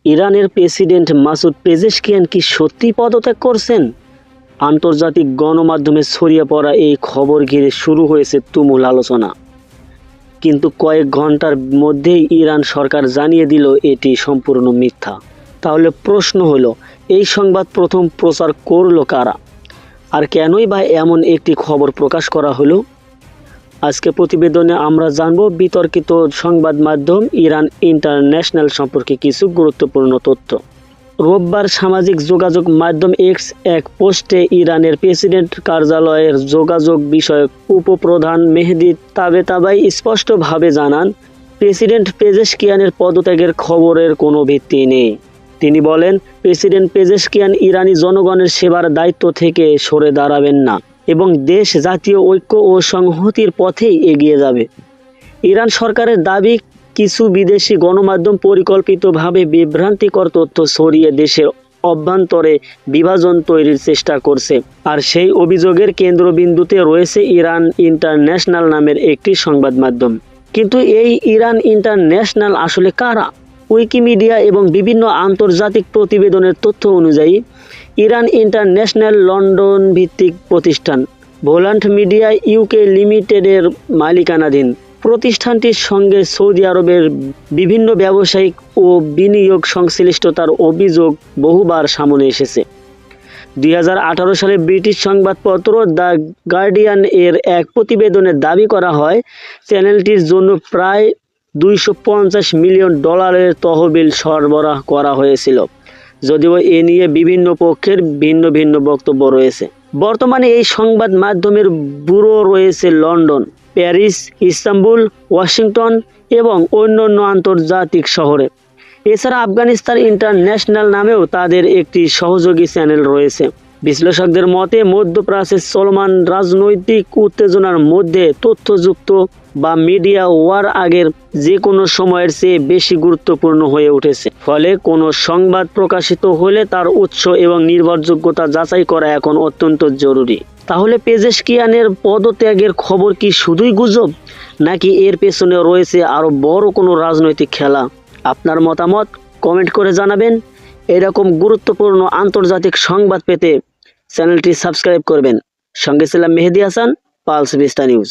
ইরানের president Masoud Pezeshkian কি সত্যি পদত্যাগ করছেন? আন্তর্জাতিক গণমাধ্যমে ছড়িয়ে পড়া এই খবর ঘিরে শুরু হয়েছে তুমুল আলোচনা। কিন্তু কয়েক ঘন্টার মধ্যেই ইরান সরকার জানিয়ে দিল এটি সম্পূর্ণ মিথ্যা। তাহলে প্রশ্ন হলো, এই সংবাদ প্রথম প্রচার করলো কারা, আর কেনই বা এমন একটি খবর প্রকাশ করা হলো? আজকে প্রতিবেদনে আমরা জানব বিতর্কিত সংবাদ মাধ্যম ইরান ইন্টারন্যাশনাল সম্পর্কে কিছু গুরুত্বপূর্ণ তথ্য। রোববার সামাজিক যোগাযোগ মাধ্যম এক্স এক পোস্টে ইরানের প্রেসিডেন্ট কার্যালয়ের যোগাযোগ বিষয়ক উপপ্রধান মেহেদি তাবেতাবাই স্পষ্টভাবে জানান, প্রেসিডেন্ট পেজেশকিয়ানের পদত্যাগের খবরের কোনো ভিত্তি নেই। তিনি বলেন, প্রেসিডেন্ট পেজেশকিয়ান ইরানি জনগণের সেবার দায়িত্ব থেকে সরে দাঁড়াবেন না এবং দেশ জাতীয় ঐক্য ও সংহতির পথেই এগিয়ে যাবে। ইরান সরকারের দাবি, কিছু বিদেশি গণমাধ্যম পরিকল্পিতভাবে বিভ্রান্তিকর তথ্য ছড়িয়ে দেশের অভ্যন্তরে বিভাজন তৈরির চেষ্টা করছে। আর সেই অভিযোগের কেন্দ্রবিন্দুতে রয়েছে ইরান ইন্টারন্যাশনাল নামের একটি সংবাদ মাধ্যম। কিন্তু এই ইরান ইন্টারন্যাশনাল আসলে কারা? উইকিমিডিয়া এবং বিভিন্ন আন্তর্জাতিক প্রতিবেদনের তথ্য অনুযায়ী ইরান ইন্টারন্যাশনাল লন্ডন ভিত্তিক প্রতিষ্ঠান, ভোলান্ট মিডিয়া ইউকে লিমিটেডের মালিকানাধীন। প্রতিষ্ঠানটির সঙ্গে সৌদি আরবের বিভিন্ন ব্যবসায়িক ও বিনিয়োগ সংশ্লিষ্টতার অভিযোগ বহুবার সামনে এসেছে। 2018 সালে ব্রিটিশ সংবাদপত্র দ্য গার্ডিয়ান এর এক প্রতিবেদনে দাবি করা হয়, চ্যানেলটির জন্য প্রায় $250 মিলিয়ন তহবিল সরবরাহ করা হয়েছিল, যদিও এ নিয়ে বিভিন্ন পক্ষের ভিন্ন ভিন্ন বক্তব্য রয়েছে। বর্তমানে এই সংবাদ মাধ্যমের ব্যুরো রয়েছে লন্ডন, প্যারিস, ইস্তাম্বুল, ওয়াশিংটন এবং অন্যান্য আন্তর্জাতিক শহরে। এছাড়া আফগানিস্তান ইন্টারন্যাশনাল নামেও তাদের একটি সহযোগী চ্যানেল রয়েছে। বিশ্লেষকদের মতে, মধ্যপ্রাচ্যের চলমান রাজনৈতিক উত্তেজনার মধ্যে তথ্যযুক্ত বা মিডিয়া ওয়ার আগের যে কোনো সময়ের চেয়ে বেশি গুরুত্বপূর্ণ হয়ে উঠেছে। ফলে কোনো সংবাদ প্রকাশিত হলে তার উৎস এবং নির্ভরযোগ্যতা যাচাই করা এখন অত্যন্ত জরুরি। তাহলে পেজেশকিয়ানের পদত্যাগের খবর কি শুধুই গুজব, নাকি এর পেছনে রয়েছে আরও বড় কোনো রাজনৈতিক খেলা? আপনার মতামত কমেন্ট করে জানাবেন। এরকম গুরুত্বপূর্ণ আন্তর্জাতিক সংবাদ পেতে চ্যানেলটি সাবস্ক্রাইব করবেন। সঙ্গে ছিলাম Mehedi Hasan, pulse vista news.